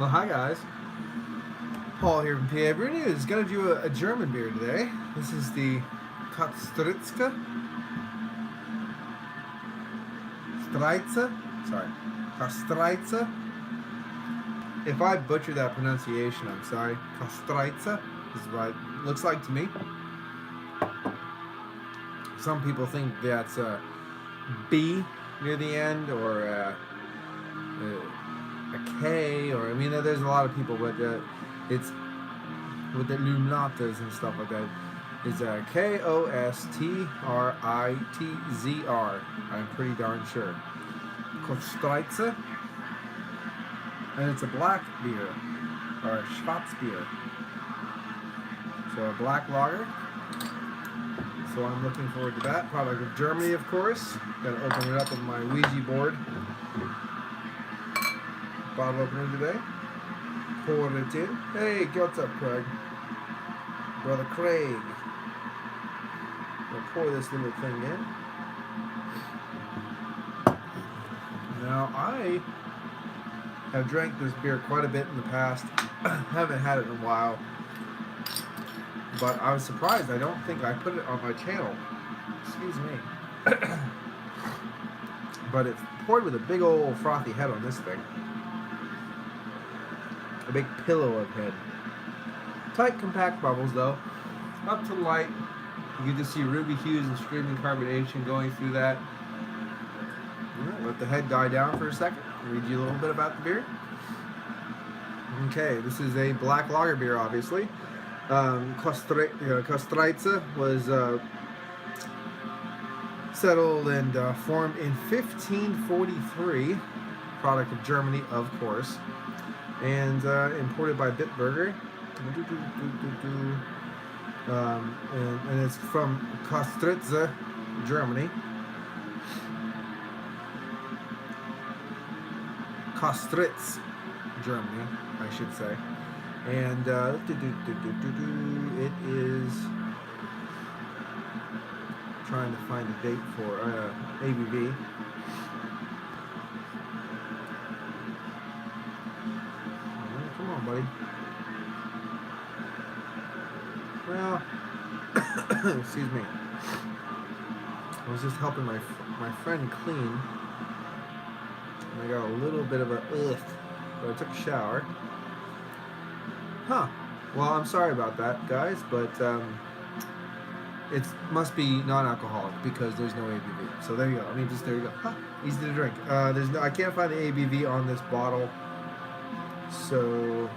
Well, hi guys. Paul here from PABrewNews. Gonna do a German beer today. This is the Kostritzer. Kostritzer. If I butcher that pronunciation, I'm sorry. Kostritzer is what it looks like to me. Some people think that's a B near the end, or a K, or I mean, there's a lot of people, but it's with the lumlatas and stuff like that. It's a Kostritzer. I'm pretty darn sure. Kostritzer, and it's a black beer, or a Schwarzbier. So a black lager. So I'm looking forward to that. Product of Germany, of course. Gonna open it up with my Ouija board. Bottle opener today. Pour it in. Hey, what's up, Craig? Brother Craig. We'll pour this little thing in. Now, I have drank this beer quite a bit in the past. Haven't had it in a while. But I was surprised. I don't think I put it on my channel. Excuse me. But it's poured with a big old frothy head on this thing. A big pillow of head. Tight, compact bubbles, though. Up to light. You can just see ruby hues and streaming carbonation going through that. Let the head die down for a second. Read you a little bit about the beer. Okay, this is a black lager beer, obviously. Kostritzer was settled and formed in 1543. Product of Germany, of course. And imported by Bitburger. And it's from Kostritzer, Germany. Kostritz, Germany, I should say. And it is, trying to find a date for ABV. Come on, buddy. Well, excuse me. I was just helping my friend clean. And I got a little bit of a ugh, but I took a shower. Huh. Well, I'm sorry about that, guys, but it must be non-alcoholic because there's no ABV. So there you go. I mean, just there you go. Huh. Easy to drink. I can't find the ABV on this bottle. So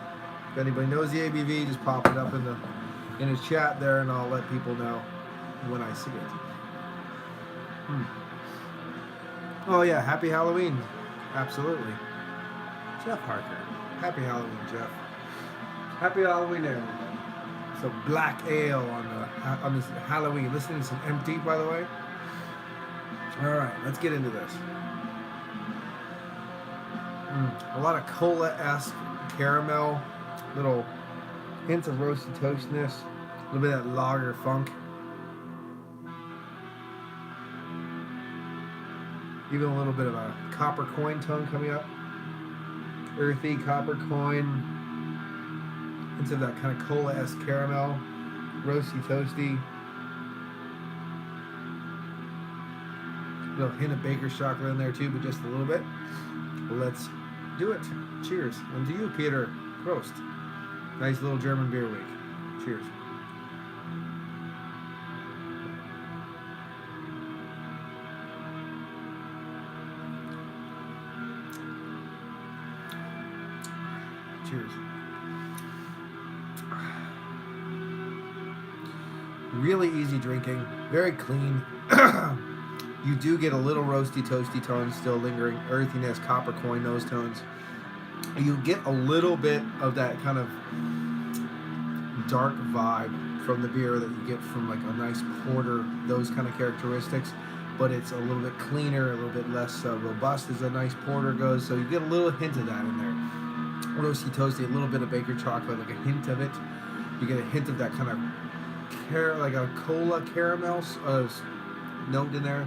if anybody knows the ABV, just pop it up in the chat there, and I'll let people know when I see it. Oh yeah, happy Halloween. Absolutely. Jeff Harker. Happy Halloween, Jeff. Happy Halloween, everyone. So black ale on this Halloween. Listening to some Empty, by the way. All right, let's get into this. A lot of cola-esque caramel, little hints of roasty toastiness, a little bit of that lager funk. Even a little bit of a copper coin tone coming up. Earthy copper coin. Into that kind of cola-esque caramel. Roasty toasty. A little hint of baker's chocolate in there too, but just a little bit. Let's do it. Cheers. And to you, Peter. Prost. Nice little German beer week. Cheers. Cheers. Really easy drinking, very clean. You do get a little roasty, toasty tones still lingering, earthiness, copper coin, nose tones. You get a little bit of that kind of dark vibe from the beer that you get from like a nice porter, those kind of characteristics. But it's a little bit cleaner, a little bit less robust as a nice porter goes. So you get a little hint of that in there. Roasty, toasty, a little bit of baker chocolate, like a hint of it. You get a hint of that kind of like a cola caramel note in there.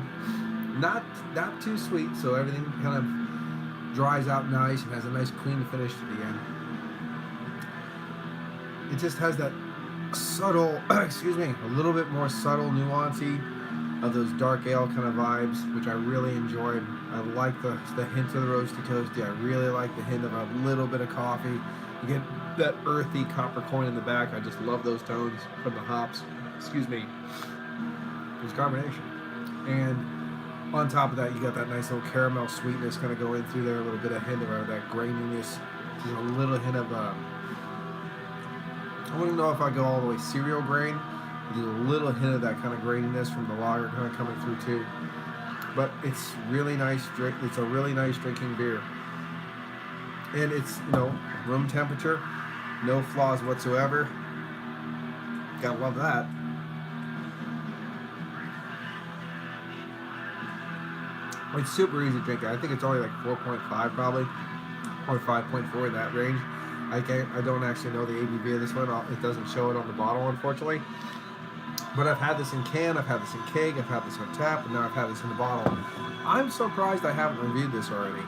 Not too sweet, so everything kind of dries out nice and has a nice clean finish to the end. it just has that subtle, excuse me, a little bit more subtle nuancey of those dark ale kind of vibes, which I really enjoyed. I like the hint of the roasty toasty. I really like the hint of a little bit of coffee. You get that earthy copper coin in the back. I just love those tones from the hops. Excuse me. There's carbonation. And on top of that, you got that nice little caramel sweetness kind of going through there. A little bit of hint of that graininess. You know, a little hint of, I wouldn't know if I go all the way cereal grain. There's a little hint of that kind of graininess from the lager kind of coming through too. But it's really nice drink. It's a really nice drinking beer. And it's, you know, room temperature, no flaws whatsoever. Gotta love that. It's super easy to drink. I think it's only like 4.5 probably, or 5.4 in that range. I don't actually know the ABV of this one. It doesn't show it on the bottle, unfortunately. But I've had this in can, I've had this in keg, I've had this on tap, and now I've had this in the bottle. I'm surprised I haven't reviewed this already.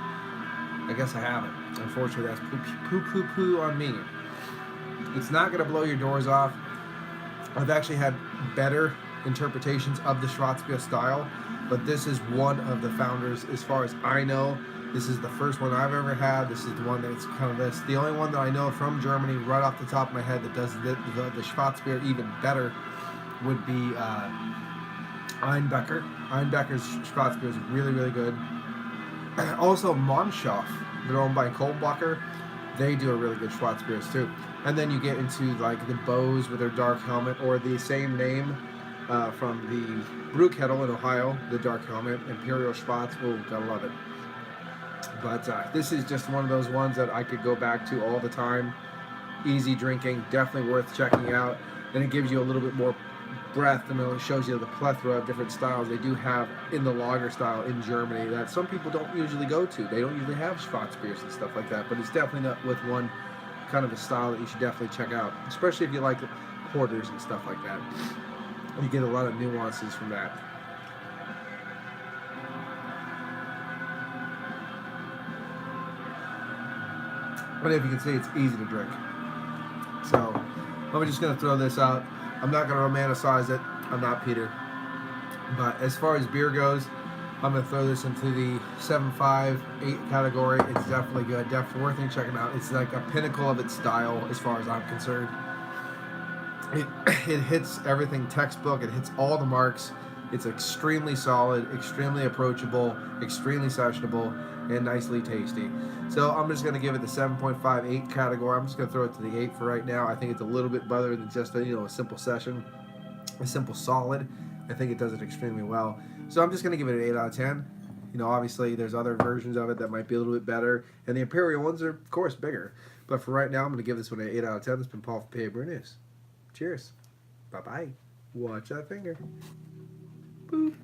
I guess I haven't. Unfortunately, that's poo on me. It's not going to blow your doors off. I've actually had better interpretations of the Schwarzbier style, but this is one of the founders, as far as I know. This is the first one I've ever had. This is the one that's kind of this. The only one that I know from Germany, right off the top of my head, that does the Schwarzbier even better would be Einbecker. Einbecker's Schwarzbier is really, really good. Also, Monschaft, they're owned by Kohlbacher. They do a really good Schwarzbiers too. And then you get into like the Bose with their dark helmet, or the same name from the brew kettle in Ohio, the dark helmet, Imperial Schwarz. Oh, gotta love it. But this is just one of those ones that I could go back to all the time. Easy drinking, definitely worth checking out. And it gives you a little bit more breadth, and it shows you the plethora of different styles they do have in the lager style in Germany that some people don't usually go to. They don't usually have Schwarzbiers and stuff like that, but it's definitely not with one kind of a style that you should definitely check out, especially if you like porters and stuff like that. You get a lot of nuances from that. But if you can see, it's easy to drink. So I'm just going to throw this out. I'm not going to romanticize it. I'm not Peter. But as far as beer goes, I'm going to throw this into the 7.5, 8 category. It's definitely good. Definitely worth checking out. It's like a pinnacle of its style as far as I'm concerned. It hits everything textbook. It hits all the marks. It's extremely solid, extremely approachable, extremely sessionable, and nicely tasty. So I'm just going to give it the 7.5, 8 category. I'm just going to throw it to the 8 for right now. I think it's a little bit better than just a simple session, a simple solid. I think it does it extremely well. So I'm just going to give it an 8 out of 10. Obviously there's other versions of it that might be a little bit better, and the Imperial ones are, of course, bigger. But for right now, I'm going to give this one an 8 out of 10. This has been Paul from PABrewNews. Cheers. Bye-bye. Watch that finger. Boop.